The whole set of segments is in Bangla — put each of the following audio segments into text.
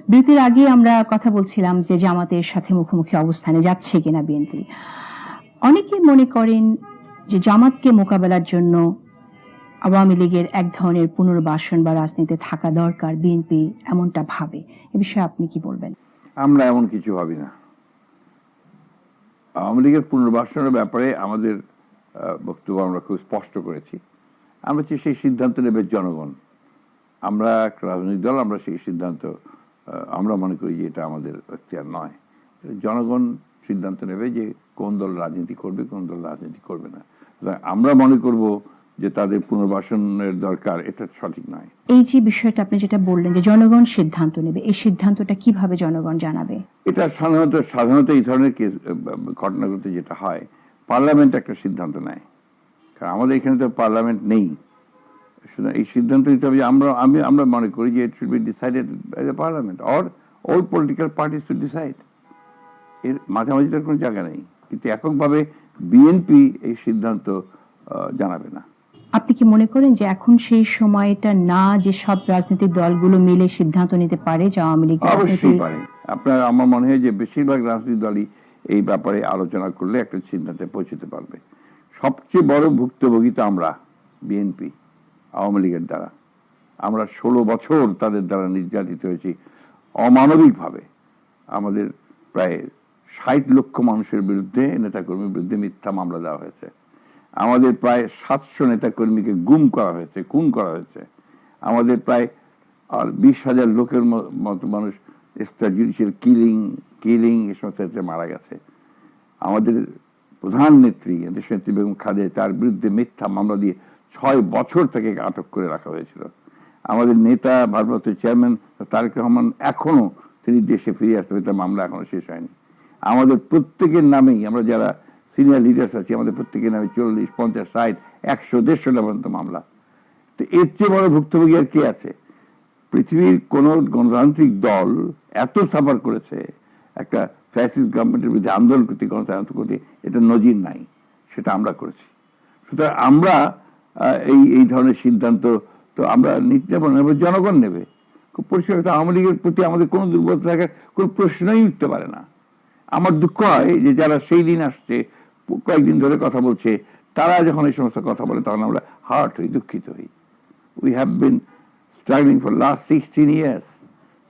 বিরতির আগে আমরা কথা বলছিলাম যে জামাতের সাথে মুখোমুখি অবস্থানে যাচ্ছে কিনা বিএনপি। অনেকে মনে করেন যে জামাতকে মোকাবেলার জন্য আওয়ামী লীগের এক ধরনের পুনর্বাসন বা রাজনীতিতে থাকা দরকার, বিএনপি এমনটা ভাবে। এ বিষয়ে আপনি কি বলবেন? আমরা এমন কিছু ভাবি না। আওয়ামী লীগের পুনর্বাসনের ব্যাপারে আমাদের বক্তব্য আমরা খুব স্পষ্ট করেছি। আমরা চাই সেই সিদ্ধান্ত নেবে জনগণ। আমরা একটা রাজনৈতিক দল, আমরা সেই সিদ্ধান্ত আমরা মনে করি যে এটা আমাদের এখতিয়ার নয়। জনগণ সিদ্ধান্ত নেবে যে কোন দল রাজনীতি করবে, কোন দল রাজনীতি করবে না। আমরা মনে করব যে তাদের পুনর্বাসনের দরকার, এটা সঠিক নয়। এই যে বিষয়টা আপনি যেটা বললেন যে জনগণ সিদ্ধান্ত নেবে, এই সিদ্ধান্তটা কিভাবে জনগণ জানাবে? এটা সাধারণত এই ধরনের ঘটনাগুলোতে যেটা হয়, পার্লামেন্ট একটা সিদ্ধান্ত নেয়। কারণ আমাদের এখানে তো পার্লামেন্ট নেই। এই সিদ্ধান্ত নিতে হবে যে আমরা মনে করি যে it should be decided by the parliament or all political parties to decide. এর মাঝামাঝিটার কোনো জায়গা নেই। কিন্তু এককভাবে বিএনপি এই সিদ্ধান্ত জানাবে না। আপনি কি মনে করেন যে এখন সেই সময়টা না যে সব রাজনৈতিক দলগুলো মিলে সিদ্ধান্ত নিতে পারে যে আওয়ামী লীগ? অবশ্যই পারে। আমার মনে হয় যে বেশিরভাগ রাজনৈতিক দলই এই ব্যাপারে আলোচনা করলে একটা সিদ্ধান্তে পৌঁছতে পারবে। সবচেয়ে বড় ভুক্তভোগী তো আমরা, বিএনপি আওয়ামী লীগের দ্বারা। আমরা 16 বছর তাদের দ্বারা নির্যাতিত হয়েছি অমানবিকভাবে। আমাদের প্রায় 60 লক্ষ মানুষের বিরুদ্ধে, নেতাকর্মীর বিরুদ্ধে মিথ্যা মামলা দেওয়া হয়েছে। আমাদের প্রায় 700 নেতাকর্মীকে গুম করা হয়েছে, খুন করা হয়েছে। আমাদের প্রায় 20,000 লোকের মতো মানুষ এক্সট্রা জুডিশিয়াল কিলিং এ সমস্ত মারা গেছে। আমাদের প্রধান নেত্রী দেশনেত্রী বেগম খালেদা, তার বিরুদ্ধে মিথ্যা মামলা দিয়ে 6 বছর তাকে আটক করে রাখা হয়েছিল। আমাদের নেতা ভারপ্রাপ্ত চেয়ারম্যান তারেক রহমান এখনো তিনি দেশে ফিরে আসতে হবে, তার মামলা এখনো শেষ হয়নি। আমাদের প্রত্যেকের নামেই, আমরা যারা সিনিয়র লিডার্স আছি, আমাদের প্রত্যেকের নামে 40, 50, 60, 100, 150 পর্যন্ত মামলা। তো এর চেয়ে বড় ভুক্তভোগী আর কে আছে? পৃথিবীর কোন গণতান্ত্রিক দল এত সাফার করেছে একটা ফ্যাসিস্ট গভর্নমেন্টের বিরুদ্ধে আন্দোলন করতে, গণতন্ত্র করতে, এটা নজির নাই। সেটা আমরা করেছি। সুতরাং আমরা এই ধরনের সিদ্ধান্ত তো আমরা নিতে পারবো না, জনগণ নেবে। খুব পরিষ্কার, আওয়ামী লীগের প্রতি আমাদের কোনো দুর্বলতা থাকার কোনো প্রশ্নই উঠতে পারে না। আমার দুঃখ হয় যে যারা সেই দিন আসছে, কয়েকদিন ধরে কথা বলছে, তারা যখন এই সমস্ত কথা বলে তখন আমরা হার্ট হই, দুঃখিত হই। We have been struggling for last 16 years.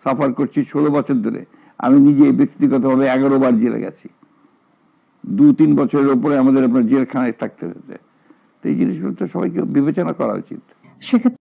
Suffer করছি 16 বছর ধরে। আমি নিজে ব্যক্তিগতভাবে 11 বার জেলে গেছি। 2-3 বছরের উপরে আমাদের আপনার জেলখানায় থাকতে হয়েছে। তো এই জিনিসগুলো তো সবাইকে বিবেচনা করা উচিত। সেক্ষেত্রে